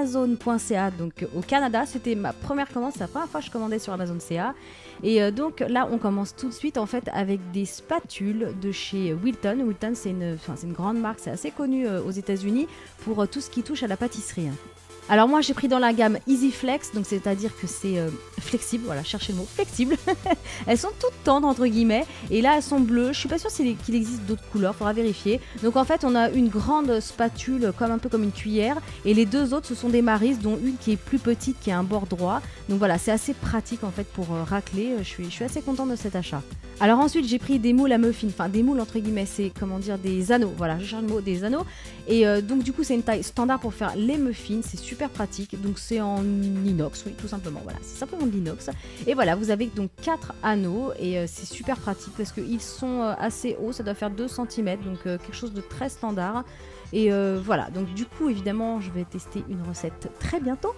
Amazon.ca, donc au Canada. C'était ma première commande, c'est la première fois que je commandais sur Amazon.ca. Et donc là, on commence tout de suite en fait avec des spatules de chez Wilton. Wilton, c'est une grande marque, c'est assez connu aux États-Unis pour tout ce qui touche à la pâtisserie. Alors moi j'ai pris dans la gamme Easy Flex, donc c'est-à-dire que c'est flexible, voilà, cherchez le mot, flexible. Elles sont toutes tendres entre guillemets, et là elles sont bleues, je suis pas sûre qu'il existe d'autres couleurs, faudra vérifier. Donc en fait on a une grande spatule un peu comme une cuillère, et les deux autres ce sont des Maris, dont une qui est plus petite, qui a un bord droit. Donc voilà, c'est assez pratique en fait pour racler, je suis assez contente de cet achat. Alors ensuite j'ai pris des moules à muffins, enfin des moules entre guillemets, c'est comment dire, des anneaux, voilà, je cherche le mot, des anneaux. Et donc du coup c'est une taille standard pour faire les muffins, c'est super pratique, donc c'est en inox, oui tout simplement, voilà, c'est simplement de l'inox. Et voilà, vous avez donc 4 anneaux et c'est super pratique parce qu'ils sont assez hauts, ça doit faire 2 cm, donc quelque chose de très standard. Et voilà, donc du coup évidemment je vais tester une recette très bientôt.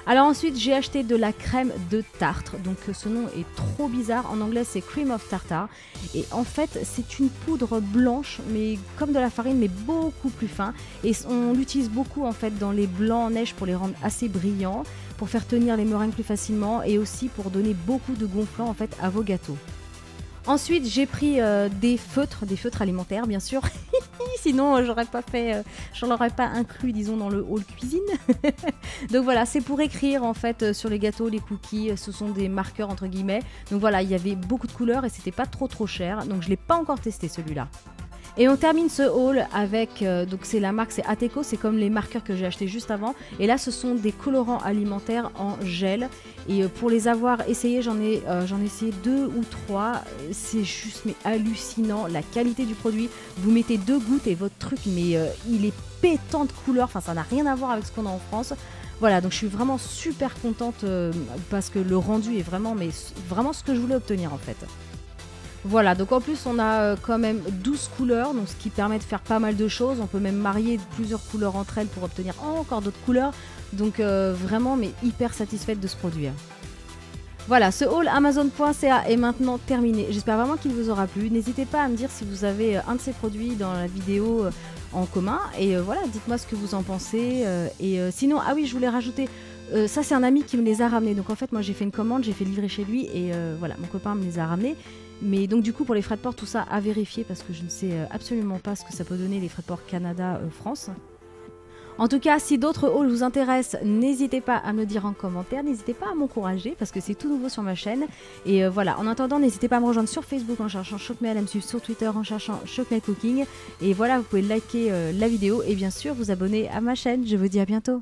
Alors ensuite j'ai acheté de la crème de tartre, donc ce nom est trop bizarre, en anglais c'est cream of tartar, et en fait c'est une poudre blanche mais comme de la farine mais beaucoup plus fin, et on l'utilise beaucoup en fait dans les blancs en neige pour les rendre assez brillants, pour faire tenir les meringues plus facilement et aussi pour donner beaucoup de gonflant en fait à vos gâteaux. Ensuite j'ai pris des feutres alimentaires bien sûr. Sinon j'aurais pas fait, je l'aurais pas inclus disons dans le haul cuisine. Donc voilà, c'est pour écrire en fait sur les gâteaux, les cookies, ce sont des marqueurs entre guillemets. Donc voilà, il y avait beaucoup de couleurs et c'était pas trop cher, donc je l'ai pas encore testé celui-là. Et on termine ce haul avec, donc c'est la marque, c'est Ateco, c'est comme les marqueurs que j'ai acheté juste avant. Et là ce sont des colorants alimentaires en gel. Et pour les avoir essayés, j'en ai essayé 2 ou 3. C'est juste mais hallucinant, la qualité du produit. Vous mettez 2 gouttes et votre truc, mais il est pétant de couleurs, enfin ça n'a rien à voir avec ce qu'on a en France. Voilà, donc je suis vraiment super contente parce que le rendu est vraiment, mais vraiment ce que je voulais obtenir en fait. Voilà, donc en plus on a quand même 12 couleurs, donc ce qui permet de faire pas mal de choses. On peut même marier plusieurs couleurs entre elles pour obtenir encore d'autres couleurs. Donc vraiment, mais hyper satisfaite de ce produit. Voilà, ce haul Amazon.ca est maintenant terminé. J'espère vraiment qu'il vous aura plu. N'hésitez pas à me dire si vous avez un de ces produits dans la vidéo en commun. Et voilà, dites-moi ce que vous en pensez. Sinon, ah oui, je voulais rajouter... ça c'est un ami qui me les a ramenés, donc en fait moi j'ai fait une commande, j'ai fait livrer chez lui et voilà, mon copain me les a ramenés. Mais donc du coup pour les frais de port, tout ça à vérifier parce que je ne sais absolument pas ce que ça peut donner les frais de port Canada-France. En tout cas, si d'autres hauls vous intéressent, n'hésitez pas à me le dire en commentaire, n'hésitez pas à m'encourager parce que c'est tout nouveau sur ma chaîne. Et voilà, en attendant, n'hésitez pas à me rejoindre sur Facebook en cherchant Chocmel, à me suivre sur Twitter en cherchant Chocmel Cooking. Et voilà, vous pouvez liker la vidéo et bien sûr vous abonner à ma chaîne. Je vous dis à bientôt.